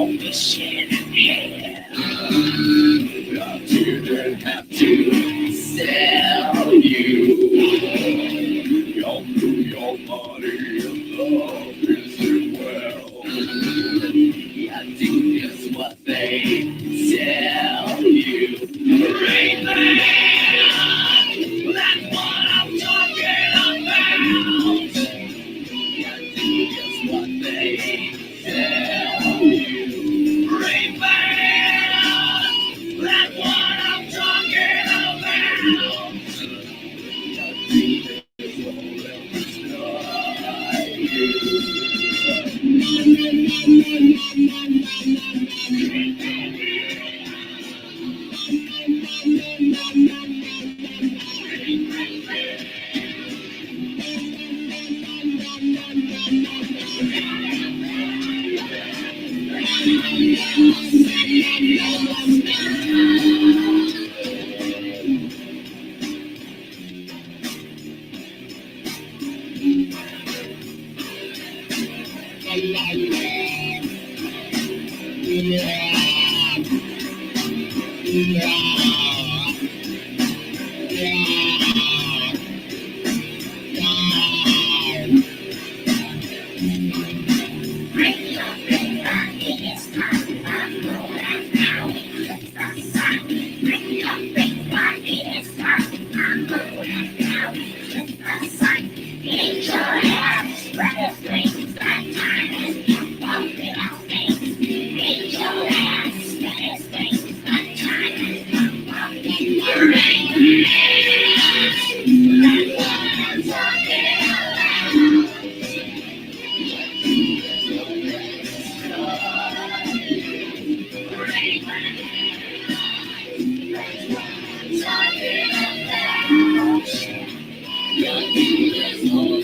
all the shit in here. I didn't have to sell you. Y'all do your money and love is it well. I do just what they tell you. Right there, that's what I'm talking about. I do just what they tell you. Right there, that's what I'm talking about. I do this all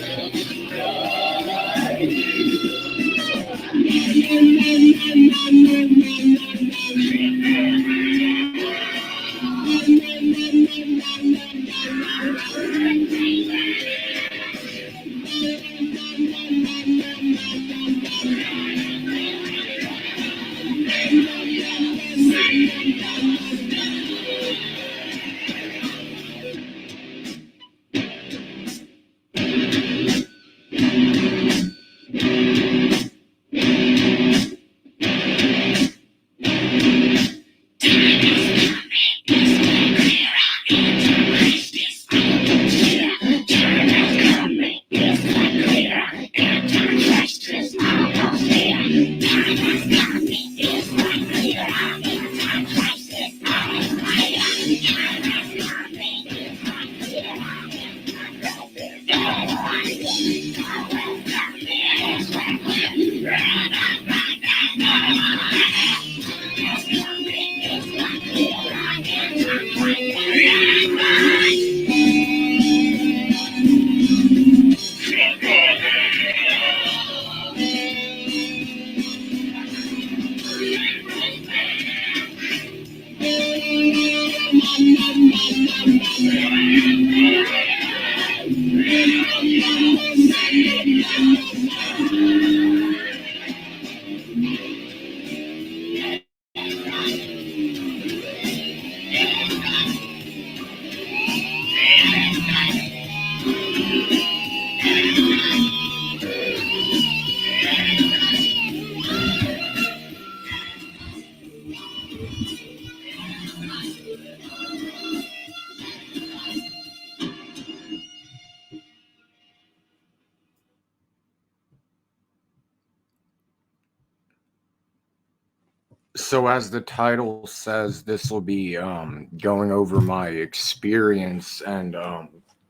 So as the title says, this will be going over my experience and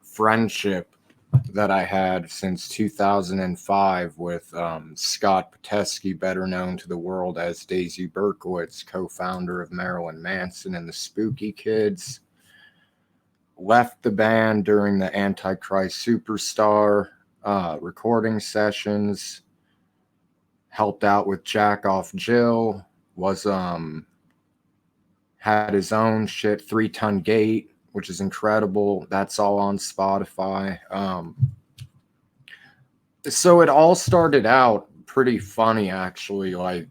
friendship that I had since 2005 with Scott Putesky, better known to the world as Daisy Berkowitz, co-founder of Marilyn Manson and the Spooky Kids. Left the band during the Antichrist Superstar recording sessions. Helped out with Jack Off Jill. Was had his own shit, 3-Ton Gate, which is incredible. That's all on Spotify. So it all started out pretty funny, actually. Like,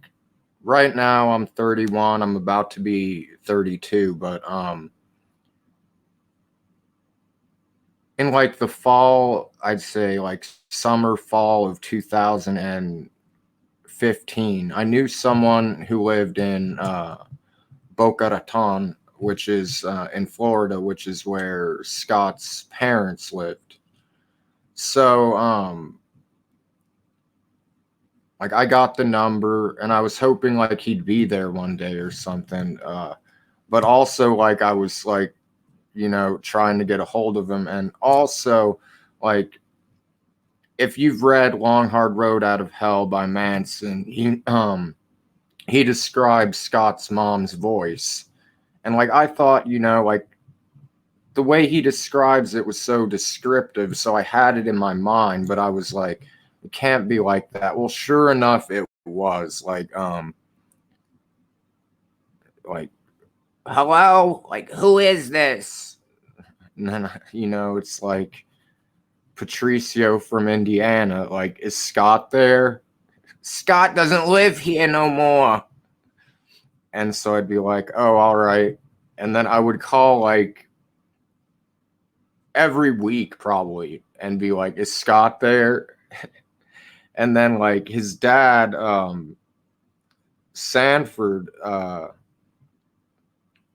right now I'm 31. I'm about to be 32, but in like the fall, I'd say like summer fall of 2015, I knew someone who lived in Boca Raton, which is in Florida, which is where Scott's parents lived. So like I got the number and I was hoping like he'd be there one day or something. But also like I was like, you know, trying to get a hold of him. And also like if you've read Long Hard Road Out of Hell by Manson, he describes Scott's mom's voice. And like I thought, you know, like the way he describes it was so descriptive, so I had it in my mind, but I was like, it can't be like that. Well, sure enough, it was like hello, like who is this? And then you know, it's like Patricio from Indiana. Like, is Scott there? Scott doesn't live here no more. And so I'd be like, oh, all right. And then I would call like every week probably and be like, is Scott there? And then like his dad, Sanford,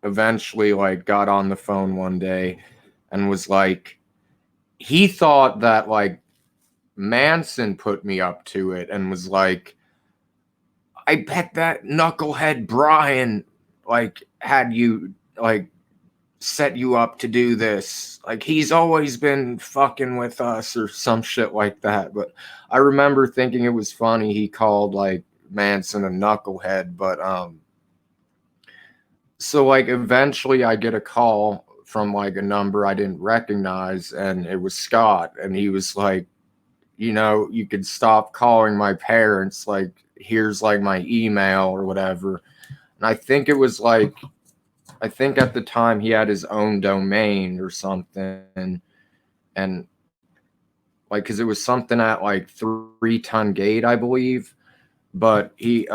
eventually like got on the phone one day and was like, he thought that like Manson put me up to it and was like, I bet that knucklehead Brian like had you like set you up to do this. Like he's always been fucking with us or some shit like that. But I remember thinking it was funny he called like Manson a knucklehead, but so like eventually I get a call from like a number I didn't recognize and it was Scott and he was like, you know, you could stop calling my parents, like here's like my email or whatever. And I think it was like I think at the time he had his own domain or something, and like because it was something at like 3 Ton Gate, I believe. But he,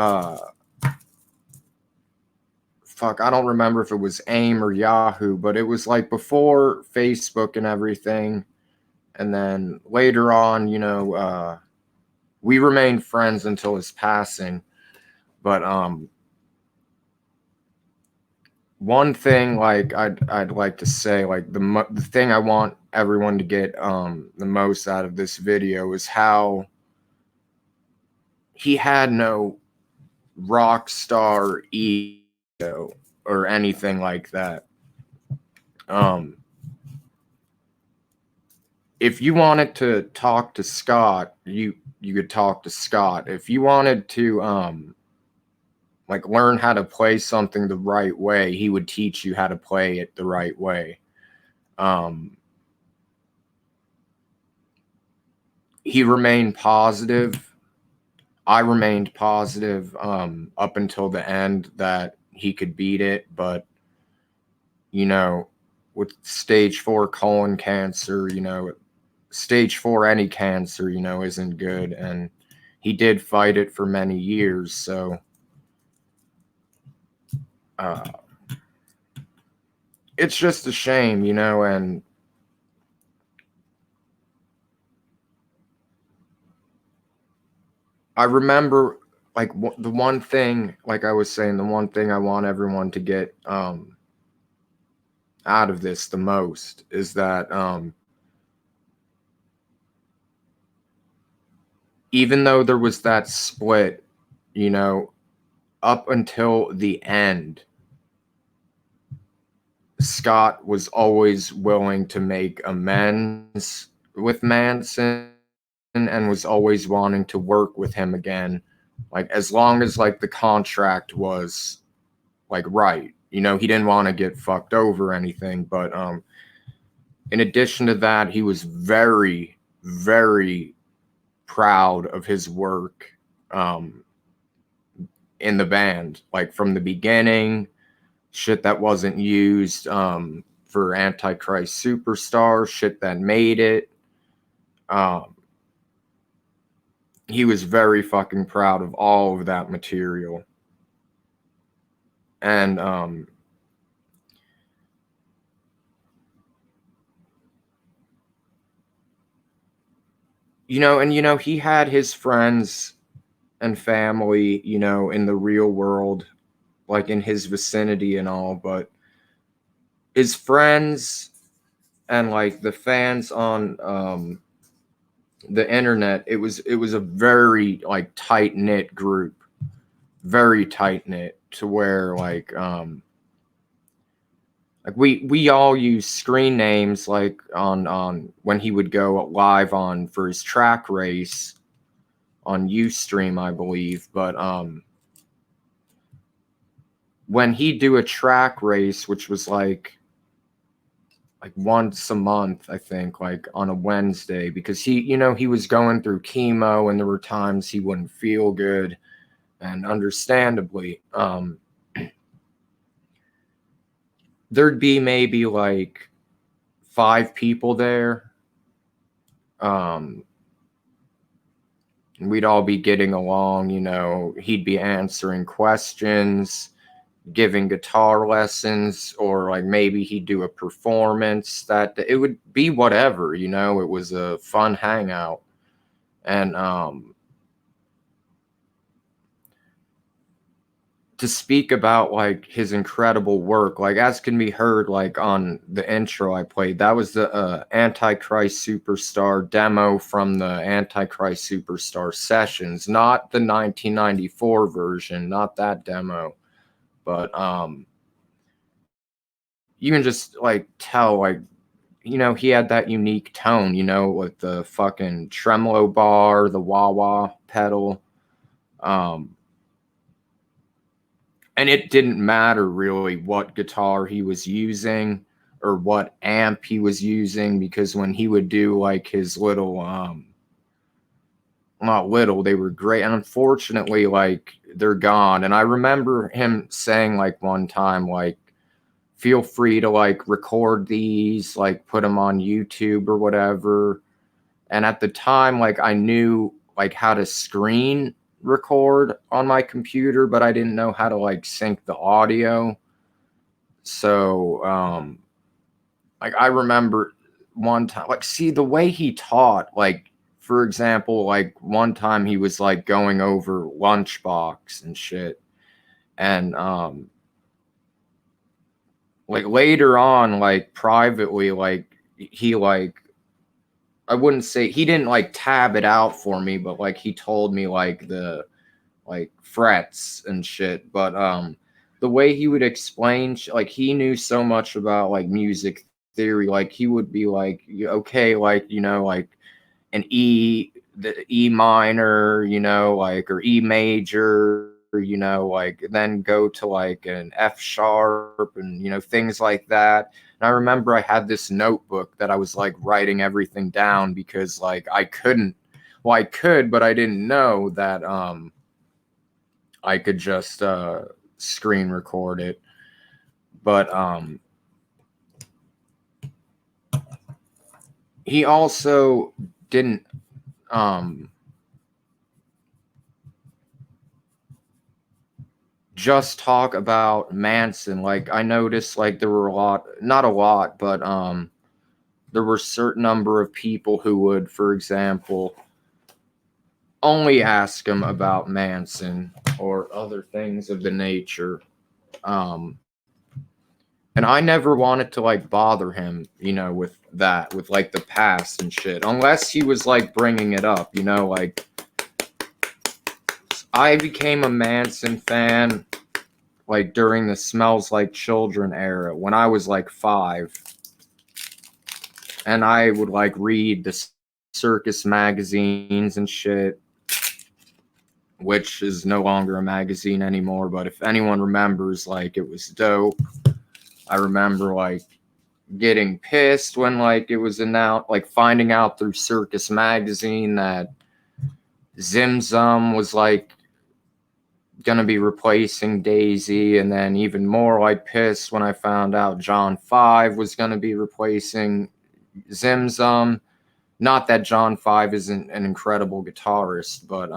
fuck, I don't remember if it was AIM or Yahoo, but it was like before Facebook and everything. And then later on, you know, we remained friends until his passing. But one thing like I'd like to say like the thing I want everyone to get the most out of this video is how he had no rock star ego or anything like that. um if you wanted to talk to Scott, you could talk to Scott. If you wanted to like learn how to play something the right way, he would teach you how to play it the right way. um he remained positive. I remained positive up until the end that he could beat it, but you know, with stage 4 colon cancer, you know, stage 4 any cancer, you know, isn't good, and he did fight it for many years. So uh, it's just a shame, you know, and I remember like the one thing, like I was saying, the one thing I want everyone to get out of this the most is that even though there was that split, you know, up until the end, Scott was always willing to make amends with Manson and was always wanting to work with him again. Like as long as like the contract was like right. You know, he didn't want to get fucked over or anything, but in addition to that, he was very, very proud of his work um in the band. Like from the beginning, shit that wasn't used for Antichrist Superstar, shit that made it. Um, he was very fucking proud of all of that material. And he had his friends and family, in the real world, like in his vicinity and all, but his friends and like the fans on the internet, it was a very like tight knit group, very tight knit, to where like we all use screen names, like on when he would go live on for his track race on Ustream, I believe. But when he'd do a track race, which was like once a month, I think, like on a Wednesday, because he was going through chemo and there were times he wouldn't feel good, and understandably, there'd be maybe like 5 people there. We'd all be getting along, he'd be answering questions, giving guitar lessons, or like maybe he'd do a performance. That it would be whatever, it was a fun hangout. And to speak about like his incredible work, like as can be heard like on the intro I played, that was the Antichrist Superstar demo from the Antichrist Superstar sessions, not the 1994 version, not that demo. But you can just like tell, like, he had that unique tone, with the fucking tremolo bar, the wah-wah pedal. And it didn't matter really what guitar he was using or what amp he was using, because when he would do like his little not little, they were great, and unfortunately like they're gone. And I remember him saying like one time, like, feel free to like record these, like put them on YouTube or whatever. And at the time, like, I knew like how to screen record on my computer, but I didn't know how to like sync the audio. So like I remember one time, like, see the way he taught, like, for example, like one time he was like going over Lunchbox and shit. And like later on, like privately, like he like, I wouldn't say he didn't like tab it out for me, but like he told me like the like frets and shit. But the way he would explain, like, he knew so much about like music theory. Like he would be like, okay, like, like an the E minor, like, or E major, like then go to like an F sharp, and things like that. And I remember I had this notebook that I was like writing everything down, because like I couldn't, well, I could, but I didn't know that I could just screen record it. But he also didn't just talk about Manson. Like, I noticed like there were not a lot, but there were a certain number of people who would, for example, only ask him about Manson or other things of the nature. And I never wanted to like bother him, with that, with like the past and shit, unless he was like bringing it up, like I became a Manson fan like during the Smells Like Children era when I was like 5. And I would like read the circus magazines and shit, which is no longer a magazine anymore. But if anyone remembers, like, it was dope. I remember like getting pissed when like it was announced, like finding out through Circus Magazine that Zim Zum was like gonna be replacing Daisy, and then even more like pissed when I found out John 5 was gonna be replacing Zim Zum. Not that John 5 isn't an incredible guitarist, but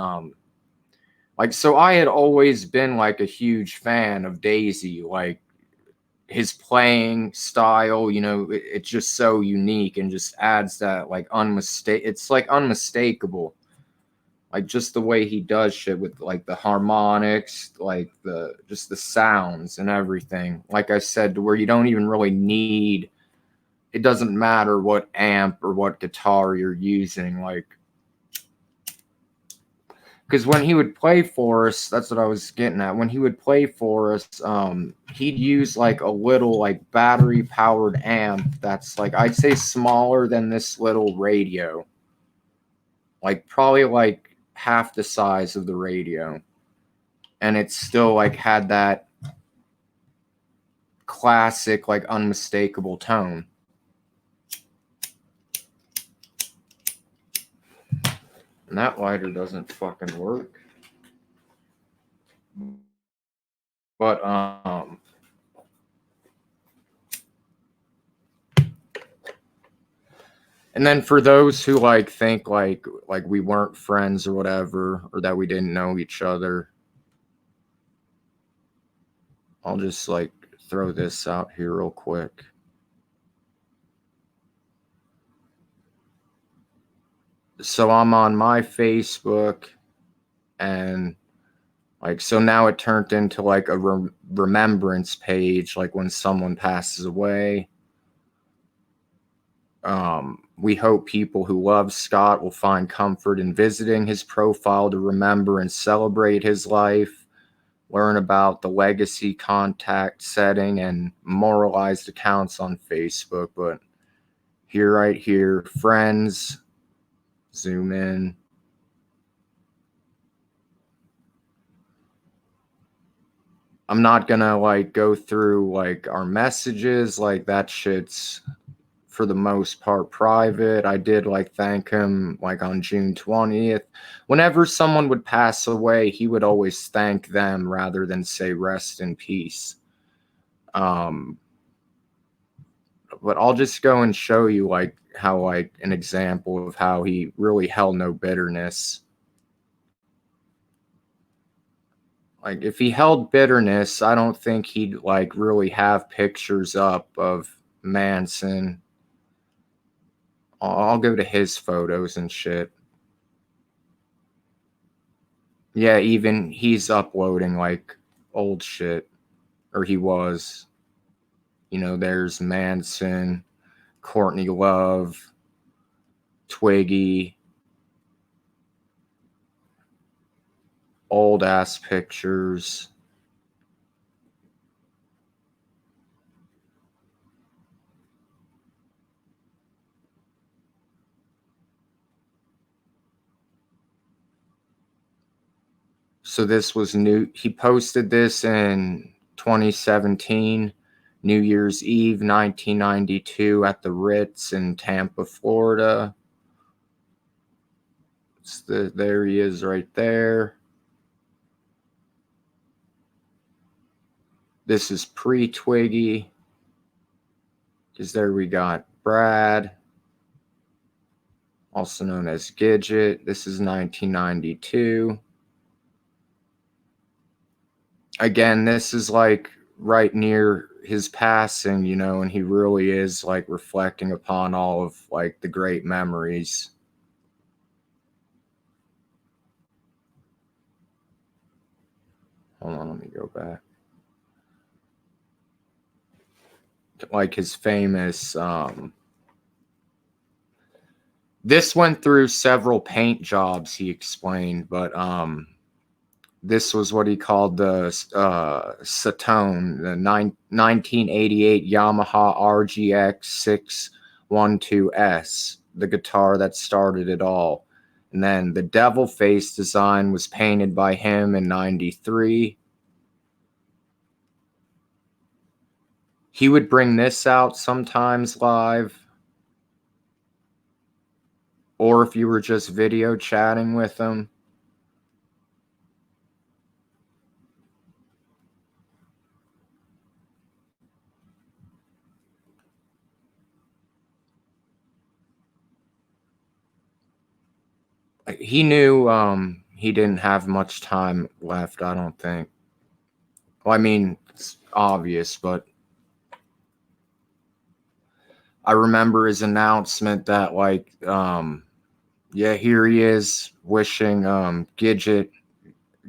Like, so I had always been like a huge fan of Daisy, like his playing style, it's just so unique and just adds that like it's like unmistakable. Like just the way he does shit with like the harmonics, like the sounds and everything. Like I said, to where you don't even really need, it doesn't matter what amp or what guitar you're using, like, because when he would play for us, that's what I was getting at. When he would play for us, he'd use like a little like battery powered amp that's like, I'd say smaller than this little radio, like probably like half the size of the radio, and it still like had that classic like unmistakable tone. And that lighter doesn't fucking work. But and then for those who like think like we weren't friends or whatever, or that we didn't know each other, I'll just like throw this out here real quick. So I'm on my Facebook, and like, so now it turned into like a remembrance page, like when someone passes away. We hope people who love Scott will find comfort in visiting his profile to remember and celebrate his life, learn about the legacy, contact setting, and memorialized accounts on Facebook. But here, right here, friends, zoom in. I'm not gonna like go through like our messages, like that shit's for the most part private. I did like thank him like on June 20th. Whenever someone would pass away, he would always thank them rather than say rest in peace. Um, but I'll just go and show you like how, like, an example of how he really held no bitterness. Like, if he held bitterness, I don't think he'd like really have pictures up of Manson. I'll go to his photos and shit. Yeah, even he's uploading like old shit, or he was. There's Manson, Courtney Love, Twiggy, old ass pictures. So this was new. He posted this in 2017, New Year's Eve, 1992, at the Ritz in Tampa, Florida. There he is right there. This is pre-Twiggy, because there we got Brad, also known as Gidget. This is 1992. Again, this is like right near his passing, and he really is like reflecting upon all of like the great memories. Hold on, let me go back. Like his famous this went through several paint jobs, he explained, but this was what he called the Satone, the 1988 Yamaha RGX 612S, the guitar that started it all. And then the devil face design was painted by him in 93. He would bring this out sometimes live, or if you were just video chatting with him. He knew he didn't have much time left, I don't think. Well, I mean, it's obvious, but I remember his announcement that, like, yeah, here he is wishing Gidget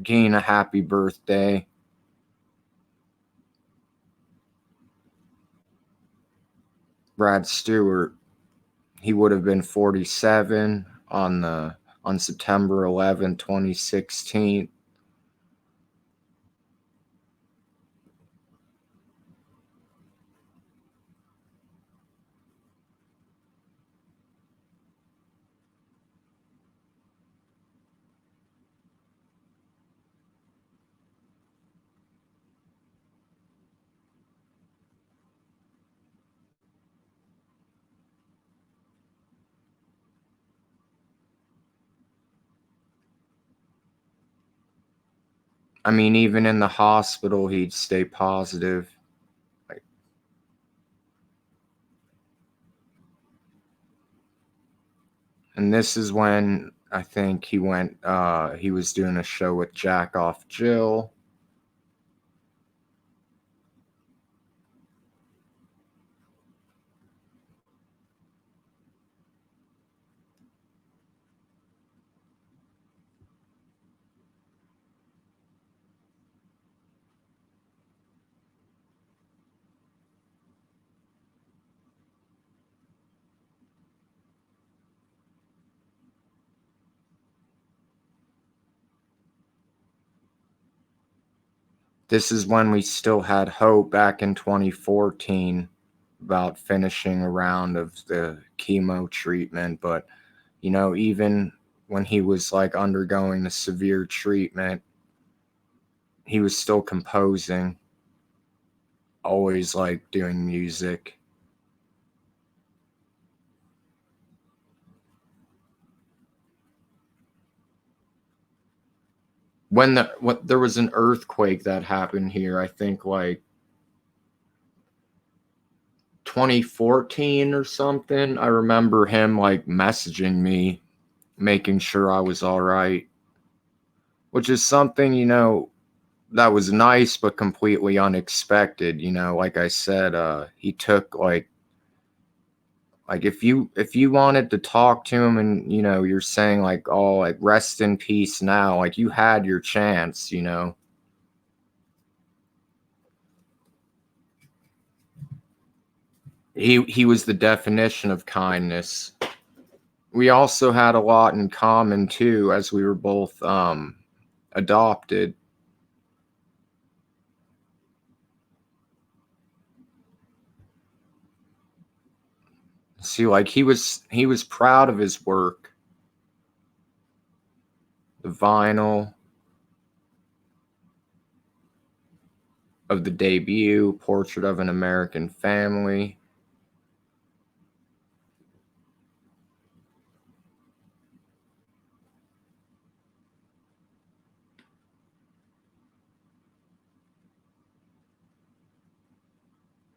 Geen a happy birthday. Brad Stewart, he would have been 47 on September 11, 2016. I mean, even in the hospital, he'd stay positive. And this is when I think he was doing a show with Jack Off Jill. This is when we still had hope back in 2014 about finishing a round of the chemo treatment. But, you know, even when he was like undergoing the severe treatment, he was still composing, always like doing music. When there was an earthquake that happened here, I think like 2014 or something. I remember him like messaging me, making sure I was all right, which is something, you know, that was nice but completely unexpected. You know, like I said, he took like if you wanted to talk to him and, you know, you're saying like, oh, like rest in peace now, like you had your chance, you know. He was the definition of kindness. We also had a lot in common too, as we were both adopted. See, like he was proud of his work. The vinyl of the debut, Portrait of an American Family.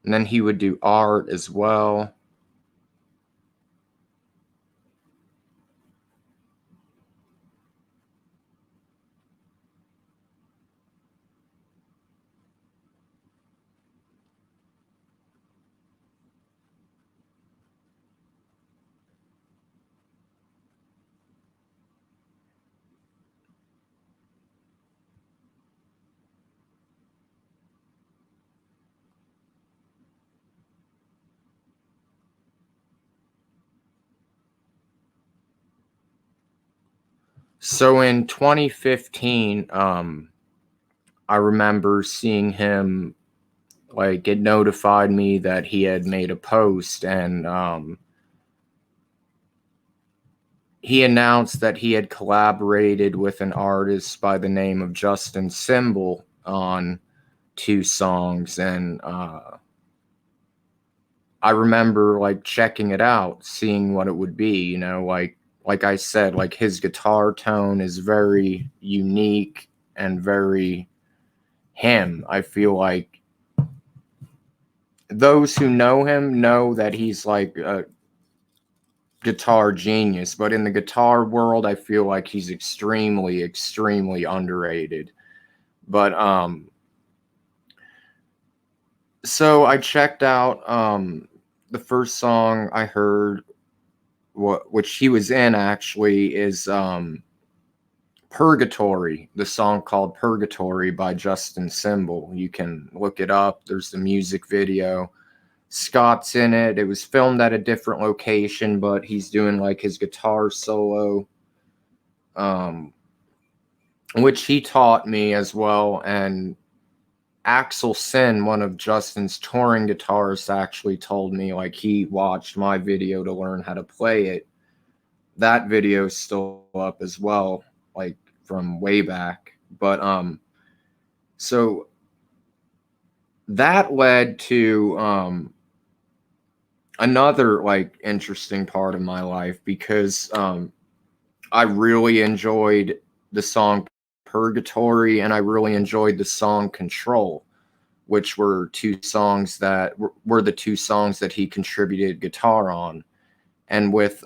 And then he would do art as well. So in 2015, I remember seeing him like it notified me that he had made a post, and he announced that he had collaborated with an artist by the name of Justin Symbol on 2 songs, and I remember like checking it out, seeing what it would be, you know, like I said, like his guitar tone is very unique and very him. I feel like those who know him know that he's like guitar genius, but in the guitar world, I feel like he's extremely, extremely underrated. But so I checked out the first song I heard, which he was in actually, is Purgatory, the song called Purgatory by Justin Cymbal. You can look it up. There's the music video. Scott's in it. It was filmed at a different location, but he's doing like his guitar solo, which he taught me as well. And Axel Sin, one of Justin's touring guitarists, actually told me like he watched my video to learn how to play it. That video is still up as well, like from way back. But so that led to another like interesting part of my life, because I really enjoyed the song Purgatory and I really enjoyed the song Control, which were two songs that were the two songs that he contributed guitar on. And with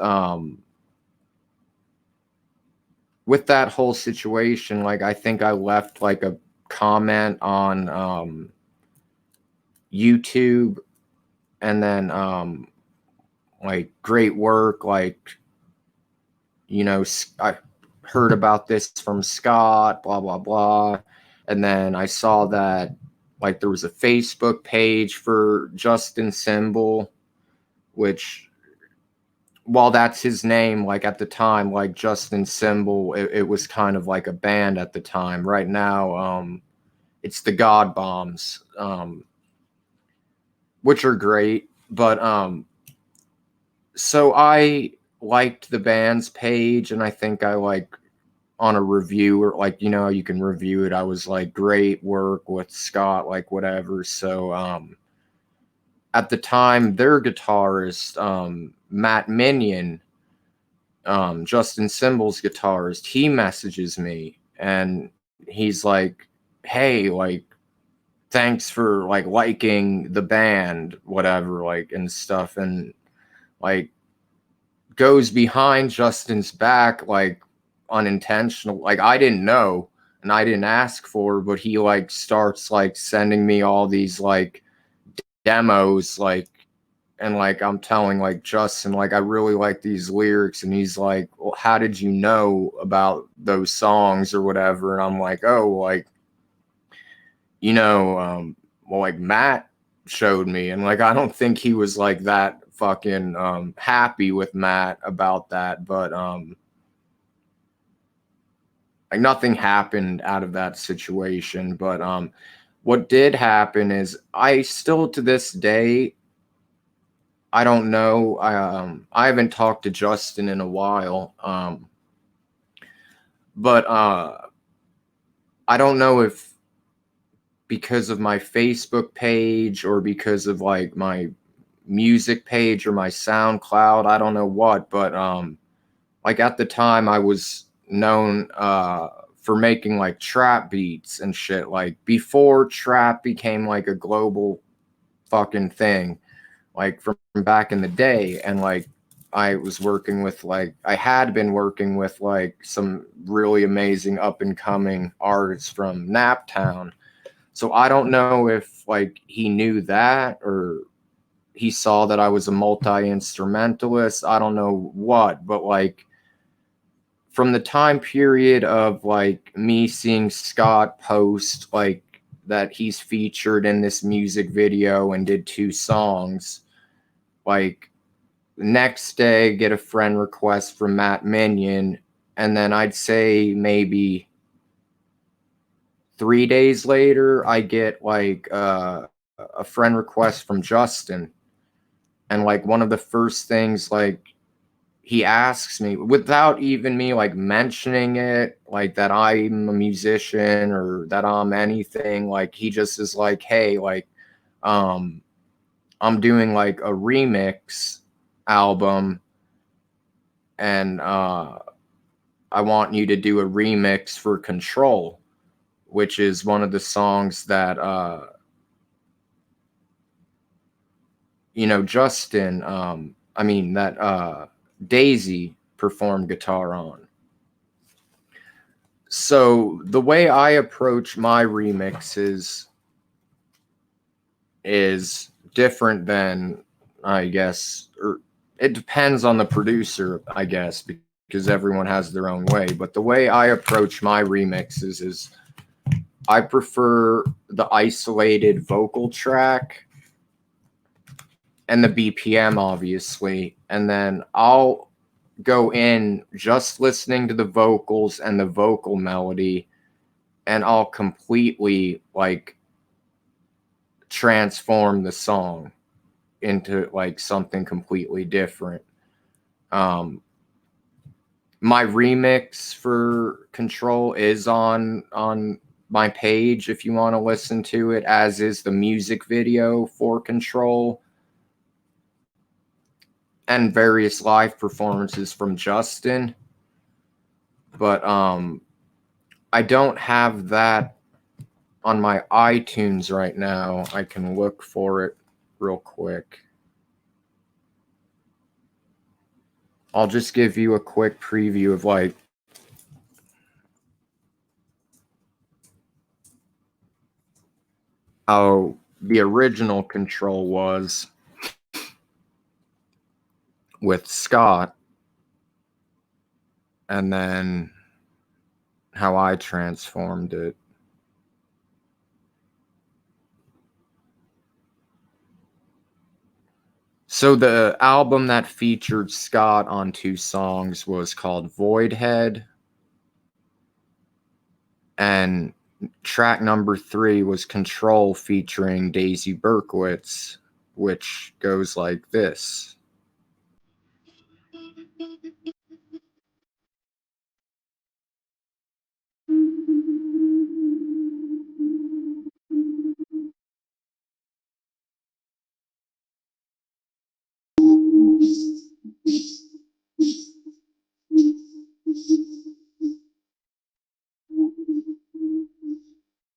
that whole situation, like I think I left like a comment on YouTube, and then like, great work, like, you know, I heard about this from Scott, blah blah blah. And then I saw that like there was a Facebook page for Justin Cymbal, which, while that's his name, like at the time, like Justin Cymbal, it was kind of like a band at the time. Right now, it's the God Bombs, which are great. But so I liked the band's page, and I think I like on a review, or like, you know, you can review it. I was like, great work with Scott, like whatever. So at the time, their guitarist, Matt Minion, Justin Cymbal's guitarist, he messages me and he's like, hey, like, thanks for like liking the band, whatever, like, and stuff. And like goes behind Justin's back, like unintentional, like I didn't know and I didn't ask for, but he like starts like sending me all these like demos, like, and like I'm telling like Justin, like, I really like these lyrics, and he's like, well, how did you know about those songs or whatever? And I'm like, oh, like, you know, well, like Matt showed me. And like I don't think he was like that fucking happy with Matt about that, but like nothing happened out of that situation. But what did happen is, I still to this day, I don't know, I haven't talked to Justin in a while, but I don't know if because of my Facebook page or because of like my music page or my SoundCloud, I don't know what, but like at the time I was known for making like trap beats and shit, like before trap became like a global fucking thing, like from back in the day. And like I was working with like, I had been working with like some really amazing up and coming artists from Naptown. So I don't know if like he knew that, or he saw that I was a multi-instrumentalist. I don't know what, but like from the time period of like me seeing Scott post like that he's featured in this music video and did 2 songs, like next day get a friend request from Matt Minion, and then I'd say maybe 3 days later I get like a friend request from Justin. And like one of the first things like he asks me, without even me like mentioning it, like that I'm a musician or that I'm anything, like he just is like, hey, like I'm doing like a remix album, and I want you to do a remix for Control, which is one of the songs that you know, Justin, I mean that Daisy performed guitar on. So the way I approach my remixes is different than, I guess, or it depends on the producer, I guess, because everyone has their own way. But the way I approach my remixes is I prefer the isolated vocal track and the BPM, obviously, and then I'll go in just listening to the vocals and the vocal melody, and I'll completely like transform the song into like something completely different. Um, my remix for Control is on my page if you want to listen to it, as is the music video for Control and various live performances from Justin. But I don't have that on my iTunes right now. I can look for it real quick. I'll just give you a quick preview of like how the original Control was with Scott, and then how I transformed it. So the album that featured Scott on 2 songs was called Voidhead, and track number 3 was Control featuring Daisy Berkowitz, which goes like this.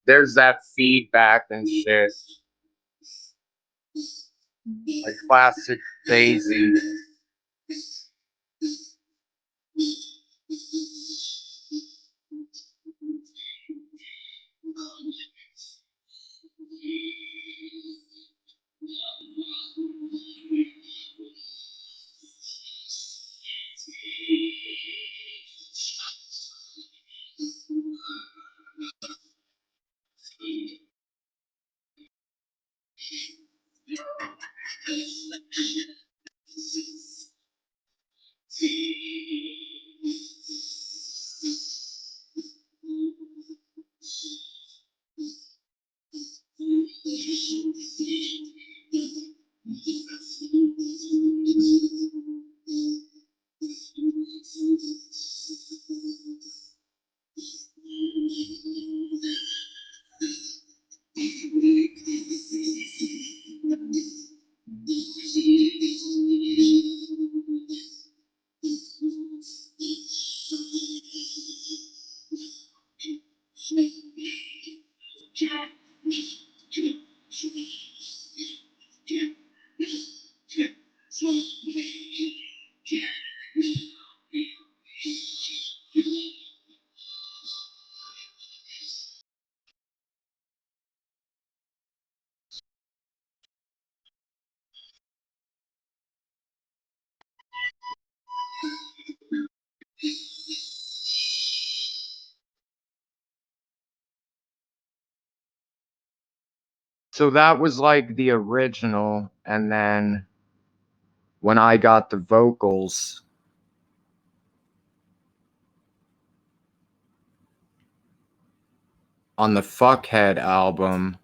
There's that feedback and shit, like classic Daisy. So that was like the original, and then when I got the vocals, on the Fuckhead album,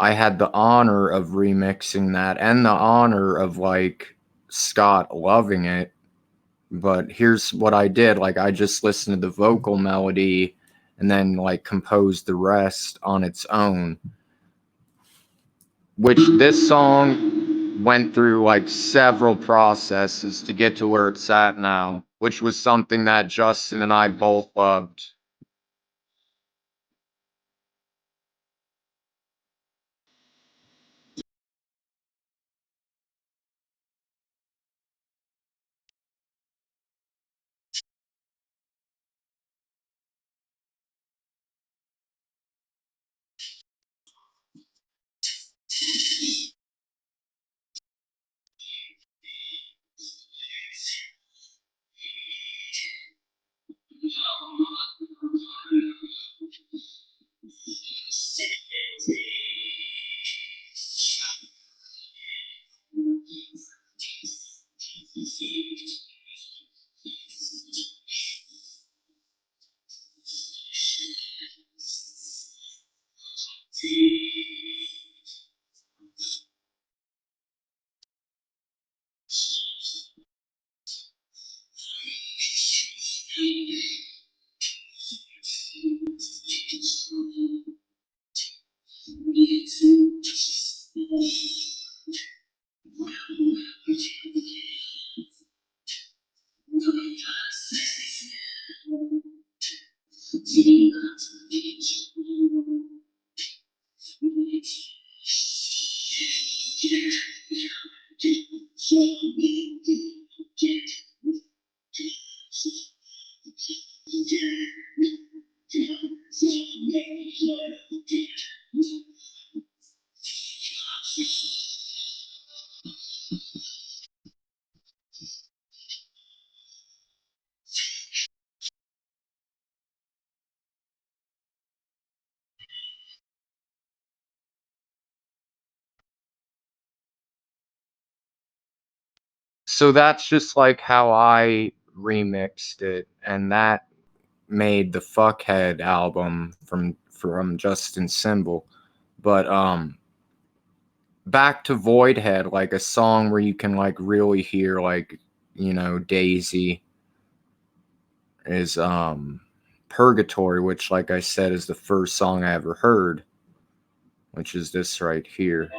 I had the honor of remixing that and the honor of like Scott loving it. But here's what I did. Like I just listened to the vocal melody and then like composed the rest on its own. Which this song went through like several processes to get to where it's at now, which was something that Justin and I both loved. So that's just like how I remixed it, and that made the Fuckhead album from Justin Symbol. But back to Voidhead, like a song where you can like really hear like, you know, Daisy is Purgatory, which like I said is the first song I ever heard, which is this right here.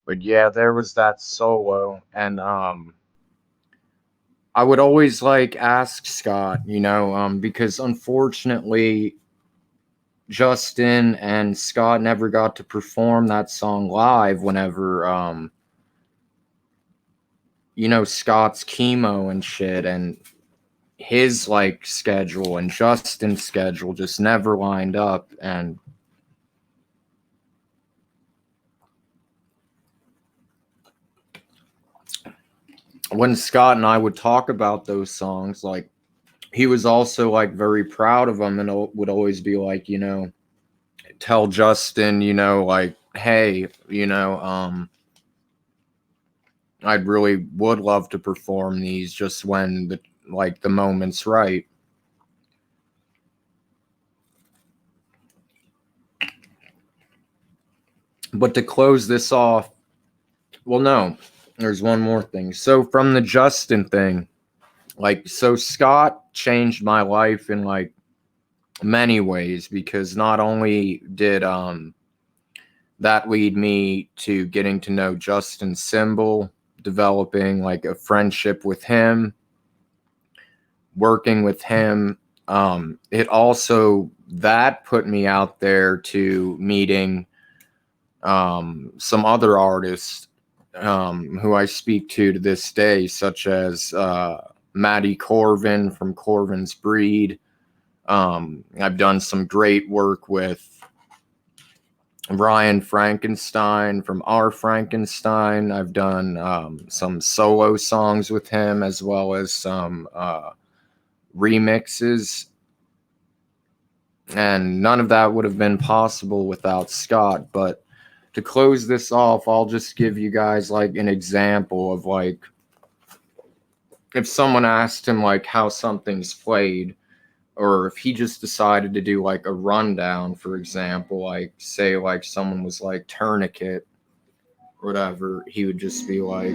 But yeah, there was that solo, and I would always like ask Scott, you know, because unfortunately Justin and Scott never got to perform that song live whenever you know, Scott's chemo and shit, and his like schedule and Justin's schedule just never lined up. And when Scott and I would talk about those songs, like he was also like very proud of them and would always be like, you know, tell Justin, you know, like, hey, you know, I'd really would love to perform these just when the moment's right. But to close this off, well, no, there's one more thing. So from the Justin thing, like, so Scott changed my life in like many ways, because not only did that lead me to getting to know Justin Symbol, developing like a friendship with him, working with him. It also that put me out there to meeting some other artists who I speak to this day, such as Maddie Corvin from Corvin's Breed. I've done some great work with Ryan Frankenstein from Our Frankenstein. I've done some solo songs with him, as well as some remixes. And none of that would have been possible without Scott. But to close this off, I'll just give you guys like an example of like if someone asked him like how something's played, or if he just decided to do like a rundown, for example, like say like someone was like tourniquet or whatever, he would just be like,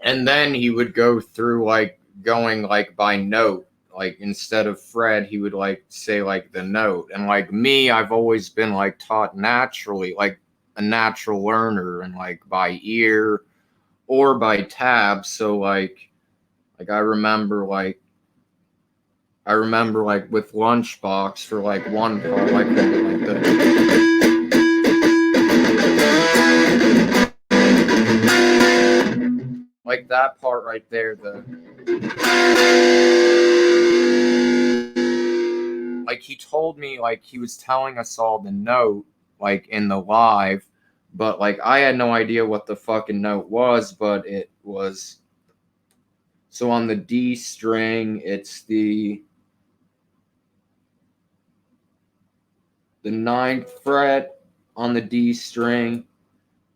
and then he would go through like going like by note, like instead of Fred he would like say like the note. And like me, I've always been like taught naturally, like a natural learner, and like by ear or by tab. So like I remember like with Lunchbox for like one part, like like that part right there, like he told me like he was telling us all the note like in the live, but like I had no idea what the fucking note was, but it was, so on the D string it's the 9th fret on the D string,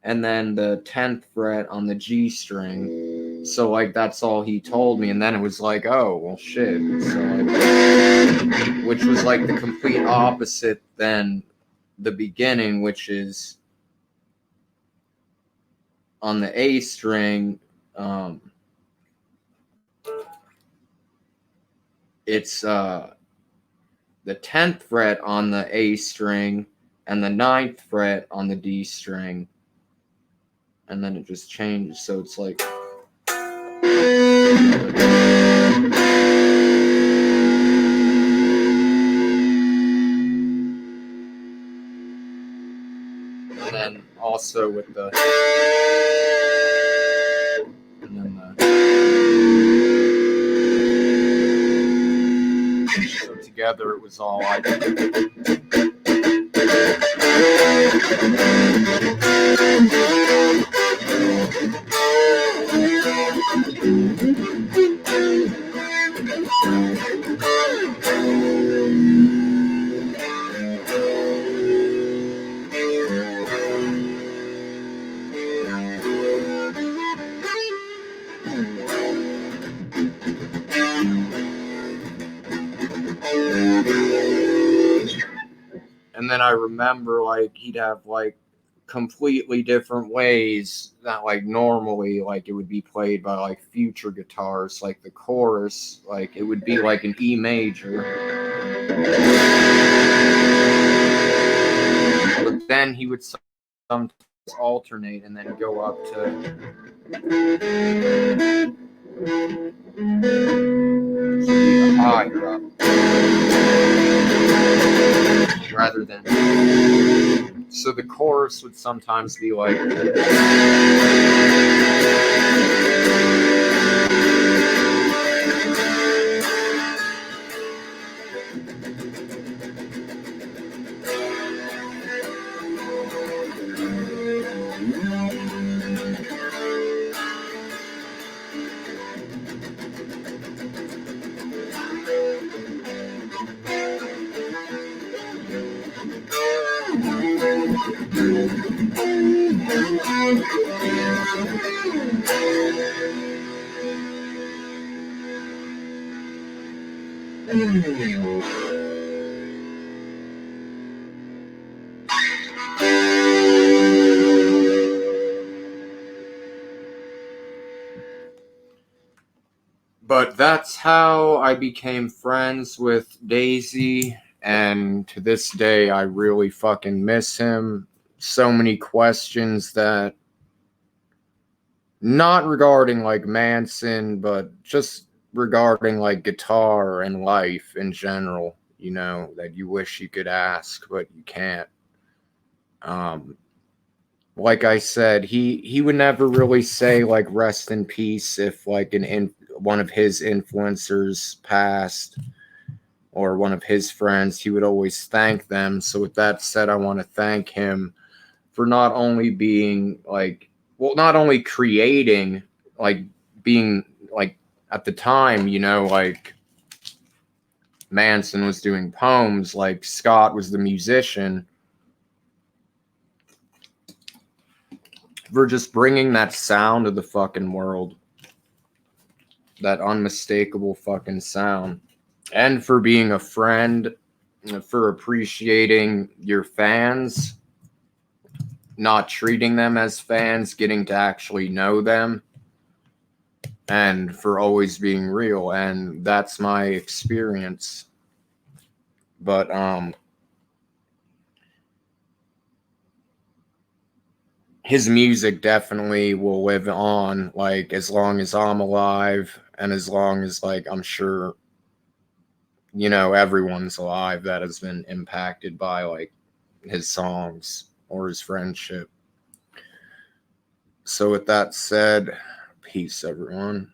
and then the 10th fret on the G string. So like that's all he told me, and then it was like, oh well shit. So like, which was like the complete opposite than the beginning, which is on the A string, it's the 10th fret on the A string and the 9th fret on the D string, and then it just changes, so it's like and then also with the and then so together it was all like and then I remember like he'd have like completely different ways that like normally like it would be played by like future guitars, like the chorus, like it would be like an E major, but then he would sometimes alternate and then go up to a higher up rather than, so the chorus would sometimes be like but that's how I became friends with Daisy, and to this day I really fucking miss him. So many questions that not regarding like Manson, but just regarding like guitar and life in general, you know, that you wish you could ask but you can't. Like I said, he would never really say like rest in peace if like one of his influencers passed or one of his friends. He would always thank them. So with that said, I want to thank him for not only being like, well, not only creating, like being like at the time, you know, like Manson was doing poems, like Scott was the musician, for just bringing that sound to the fucking world, that unmistakable fucking sound, and for being a friend, for appreciating your fans, not treating them as fans, getting to actually know them, and for always being real. And that's my experience. But his music definitely will live on, like as long as I'm alive, and as long as like I'm sure, you know, everyone's alive that has been impacted by like his songs or his friendship. So with that said, peace everyone.